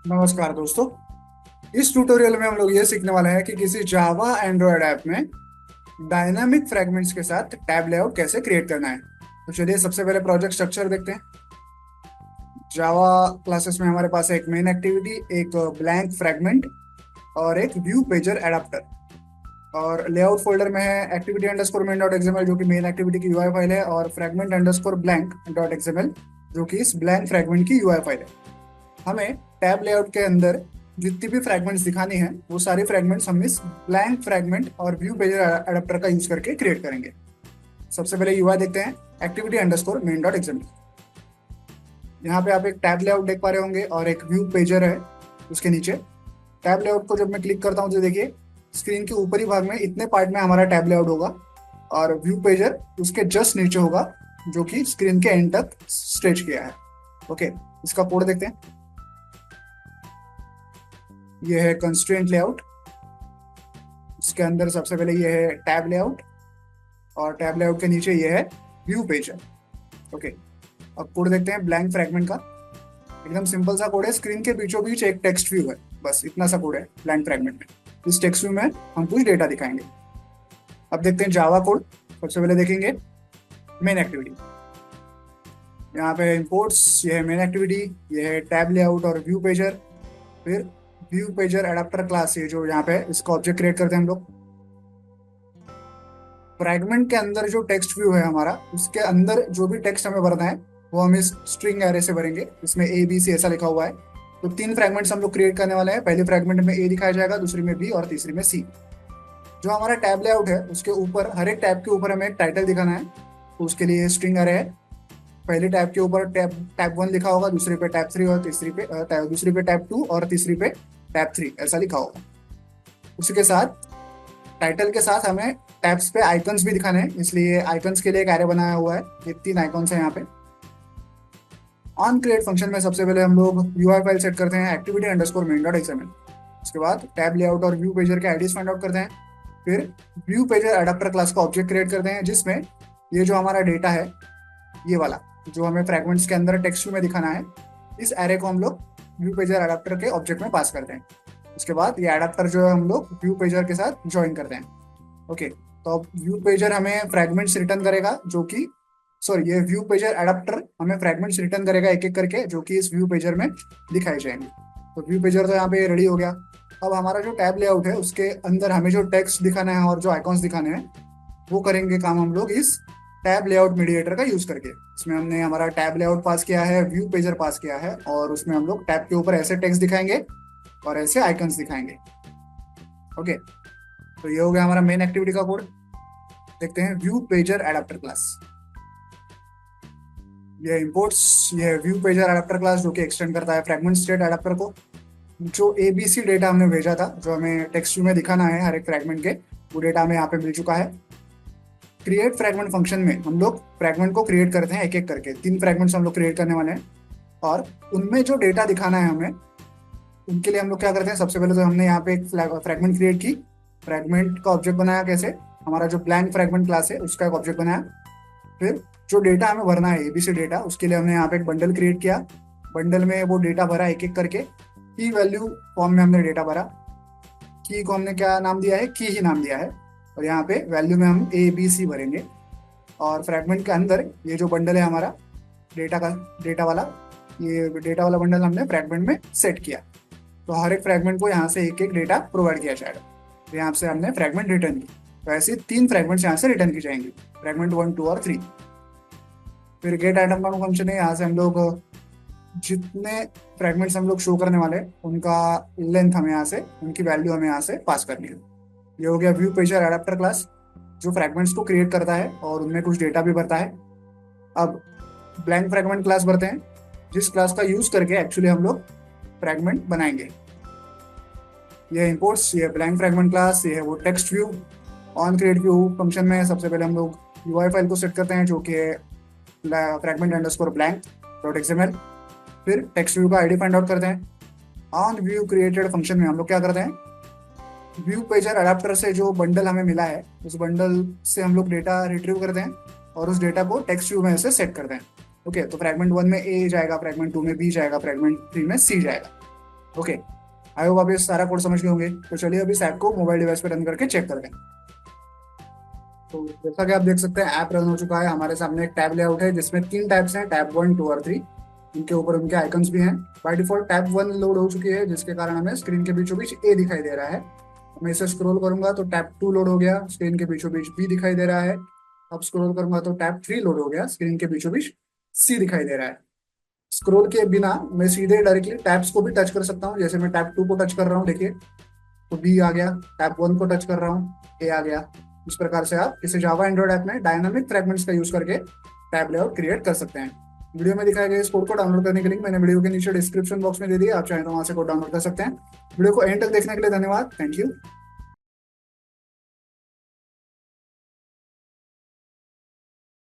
नमस्कार दोस्तों। इस ट्यूटोरियल में हम लोग ये सीखने वाले हैं कि किसी जावा एंड्रॉयड ऐप में डायनामिक फ्रेगमेंट्स के साथ टैब लेआउट कैसे क्रिएट करना है। तो चलिए सबसे पहले प्रोजेक्ट स्ट्रक्चर देखते हैं। जावा क्लासेस में हमारे पास है एक मेन एक्टिविटी, एक ब्लैंक फ्रेगमेंट और एक व्यू पेजर एडाप्टर। और लेआउट फोल्डर में है activity underscore main dot XML जो कि मेन एक्टिविटी की यूआई फाइल है, और fragment underscore blank dot XML जो कि इस ब्लैंक फ्रेगमेंट की यूआई फाइल है। हमें टैब लेआउट के अंदर जितनी भी फ्रैगमेंट्स दिखानी है वो सारी फ्रैगमेंट्स हम इस ब्लैंक फ्रैगमेंट और व्यू पेजर अडेप्टर का यूज करके क्रिएट करेंगे। सबसे पहले यूआई देखते हैं, activity underscore main dot XML. यहाँ पे आप एक टैब लेआउट देख पा रहे होंगे और एक व्यू पेजर है उसके नीचे। टैब लेआउट को जब मैं क्लिक करता हूँ तो देखिए स्क्रीन के ऊपरी भाग में इतने पार्ट में हमारा टैब लेआउट होगा, और व्यू पेजर उसके जस्ट नीचे होगा जो कि स्क्रीन के एंड तक स्ट्रेच किया है। ओके, इसका कोड देखते हैं। ये है कंस्ट्रेंट लेआउट। इसके अंदर सबसे पहले ये है टैब लेआउट, और टैब लेआउट के नीचे ये है व्यू पेजर। ओके, अब कोड देखते हैं ब्लैंक फ्रैगमेंट का। एकदम सिंपल सा कोड है, स्क्रीन के बीचों बीच एक टेक्स्ट व्यू है, बस इतना सा कोड है ब्लैंक फ्रैगमेंट में। इस टेक्स्ट व्यू में हम कुछ डेटा दिखाएंगे। अब देखते हैं जावा कोड। सबसे पहले देखेंगे मेन एक्टिविटी। यहाँ पे इंपोर्ट्स, ये है मेन एक्टिविटी, ये है टैब लेआउट और व्यू पेजर। फिर व्यू पेजर एडाप्टर क्लास, ये जो यहाँ पे इसका ऑब्जेक्ट क्रिएट करते हैं हम लोग। फ्रैगमेंट के अंदर जो टेक्स्ट व्यू है हमारा, उसके अंदर जो भी टेक्स्ट हमें भरना है वो हम इस स्ट्रिंग एरे से भरेंगे। इसमें ए बी सी ऐसा लिखा हुआ है। तो तीन फ्रैगमेंट्स हम लोग क्रिएट करने वाले हैं। पहले फ्रैगमेंट में ए दिखाया जाएगा, दूसरी में बी और तीसरी में सी। जो हमारा टैब लेआउट है उसके ऊपर, हर एक टैब के ऊपर हमें एक टाइटल दिखाना है, तो उसके लिए स्ट्रिंग एरे है। पहले टैब के ऊपर टैब टैब 1 लिखा होगा, दूसरे पे टैब 3 और दूसरी पे टैब 2 और तीसरी पे टैब 3 ऐसा लिखा होगा। उसी के साथ टाइटल के साथ हमें टैब्स पे आइकन्स भी दिखाने हैं, इसलिए आइकन्स के लिए एक एरे बनाया हुआ है। ये तीन आइकन्स हैं यहाँ पे। ऑन क्रिएट फंक्शन में सबसे पहले हम लोग यूआई फाइल सेट करते हैं, activity underscore main dot XML. उसके बाद टैब लेआउट और व्यू पेजर के आईडीज फाइंड आउट करते हैं। फिर व्यू पेजर अडाप्टर क्लास का ऑब्जेक्ट क्रिएट करते हैं, जिसमें ये जो हमारा डेटा है, ये वाला जो हमें फ्रैगमेंट्स के अंदर टेक्स्ट में दिखाना है, इस एरे को हम लोग व्यू पेजर अडाप्टर के ऑब्जेक्ट में पास करते हैं। उसके बाद ये अडाप्टर जो है हम लोग व्यू पेजर के साथ ज्वाइन करते हैं। ओके, तो अब व्यू पेजर हमें फ्रैगमेंट्स रिटर्न करेगा जो कि, सॉरी, ये व्यू पेजर अडाप्टर हमें फ्रैगमेंट्स रिटर्न करेगा एक एक करके, जो कि इस व्यू पेजर में दिखाए जाएंगे। तो व्यू पेजर तो यहाँ पे रेडी हो गया। अब हमारा जो टैब लेआउट है उसके अंदर हमें जो टेक्स्ट दिखाना है और जो आइकॉन्स दिखाने हैं वो करेंगे काम हम लोग इस टैब लेआउट मीडिएटर का यूज करके। इसमें हमने हमारा टैब लेआउट पास किया है, व्यू पेजर पास किया है, और उसमें हम लोग टैब के ऊपर ऐसे टेक्स्ट दिखाएंगे और ऐसे आइकन्स दिखाएंगे। ओके, तो ये हो गया हमारा मेन एक्टिविटी का कोड। देखते हैं व्यू पेजर एडाप्टर क्लास। ये इंपोर्ट्स, ये व्यू पेजर एडाप्टर क्लास जो कि एक्सटेंड करता है फ्रैगमेंट स्टेट एडाप्टर को। जो एबीसी डेटा हमने भेजा था, जो हमें टेक्स्ट व्यू में दिखाना है हर एक फ्रैगमेंट के, वो डेटा हमें यहाँ पे मिल चुका है। क्रिएट फ्रैगमेंट फंक्शन में हम लोग फ्रैगमेंट को क्रिएट करते हैं एक एक करके। तीन फ्रैगमेंट्स हम लोग क्रिएट करने वाले हैं, और उनमें जो डेटा दिखाना है हमें, उनके लिए हम लोग क्या करते हैं, सबसे पहले तो हमने यहाँ पे एक फ्रैगमेंट क्रिएट की। फ्रैगमेंट का ऑब्जेक्ट बनाया कैसे, हमारा जो ब्लैंक फ्रैगमेंट क्लास है उसका एक ऑब्जेक्ट बनाया। फिर जो डेटा हमें भरना है एबीसी डेटा, उसके लिए हमने यहाँ पे एक बंडल क्रिएट किया। बंडल में वो डेटा भरा एक एक करके। की वैल्यू फॉर्म में हमने डेटा भरा। की को हमने क्या नाम दिया है, की ही नाम दिया है, और यहाँ पे वैल्यू में हम ए बी सी भरेंगे। और फ्रैगमेंट के अंदर ये जो बंडल है हमारा डेटा का, डेटा वाला, ये डेटा वाला बंडल हमने फ्रैगमेंट में सेट किया। तो हर एक फ्रैगमेंट को यहाँ से एक एक डेटा प्रोवाइड किया जाएगा। तो यहाँ से हमने फ्रैगमेंट रिटर्न की। तो ऐसे तीन फ्रैगमेंट्स यहाँ से रिटर्न की जाएंगी, फ्रैगमेंट 1 2 और 3। फिर गेट आइटम का फंक्शन है, यहाँ से हम लोग जितने फ्रैगमेंट्स हम लोग शो करने वाले हैं उनका लेंथ हमें यहाँ से, उनकी वैल्यू हमें यहाँ से पास करनी है। ये हो गया व्यू पेजर एडाप्टर क्लास जो फ्रैगमेंट्स को क्रिएट करता है और उनमें कुछ डेटा भी भरता है। अब ब्लैंक फ्रैगमेंट क्लास भरते हैं, जिस क्लास का यूज करके एक्चुअली हम लोग फ्रैगमेंट बनाएंगे। ये इंपोर्ट्स, ये ब्लैंक फ्रैगमेंट क्लास, ये है वो text view. On create view function में सबसे पहले हम लोग यूआई फाइल को सेट करते हैं जो कि fragment underscore blank dot XML. फिर टेक्स्ट व्यू का आईडी फाइंड आउट करते हैं। ऑन व्यू क्रिएटेड फंक्शन में हम लोग क्या करते हैं, व्यू पेजर अडाप्टर से जो बंडल हमें मिला है उस बंडल से हम लोग डेटा रिट्रीव करते हैं और उस डेटा को टेक्स्ट व्यू में से सेट करते हैं। ओके, तो फ्रैगमेंट 1 में ए जाएगा, फ्रैगमेंट 2 में बी जाएगा, फ्रैगमेंट 3 में सी जाएगा। ओके, आई होप आप ये सारा कोड समझ गए होंगे। तो चलिए अभी इस ऐप को मोबाइल डिवाइस पे रन करके चेक करते हैं। तो जैसा कि आप देख सकते हैं ऐप रन हो चुका है। हमारे सामने एक टैब लेआउट है जिसमें तीन टैब्स हैं, टैब 1, 2 और 3। इनके ऊपर उनके आइकन्स भी हैं। बाय डिफॉल्ट टैब 1 लोड हो चुकी है, जिसके कारण हमें स्क्रीन के बीचों बीच ए दिखाई दे रहा है। मैं इसे स्क्रॉल करूंगा तो टैब 2 लोड हो गया, स्क्रीन के बीचों बीच बी दिखाई दे रहा है। अब स्क्रॉल करूंगा तो टैब 3 लोड हो गया, स्क्रीन के बीचों बीच सी दिखाई दे रहा है। स्क्रॉल के बिना मैं सीधे डायरेक्टली टैब्स को भी टच कर सकता हूँ। जैसे मैं टैब 2 को टच कर रहा हूँ, देखिए तो बी आ गया। टैब 1 को टच कर रहा हूँ, ए आ गया। इस प्रकार से आप इसे जावा एंड्रॉइड ऐप में डायनामिक फ्रेगमेंट्स का यूज करके टैब लेआउट क्रिएट कर सकते हैं। वीडियो में दिखाए गए इस कोड को डाउनलोड करने के लिंक मैंने वीडियो के नीचे डिस्क्रिप्शन बॉक्स में दे दिया, आप चाहें तो वहां से कोड डाउनलोड कर सकते हैं। वीडियो को एंड तक देखने के लिए धन्यवाद। Thank you.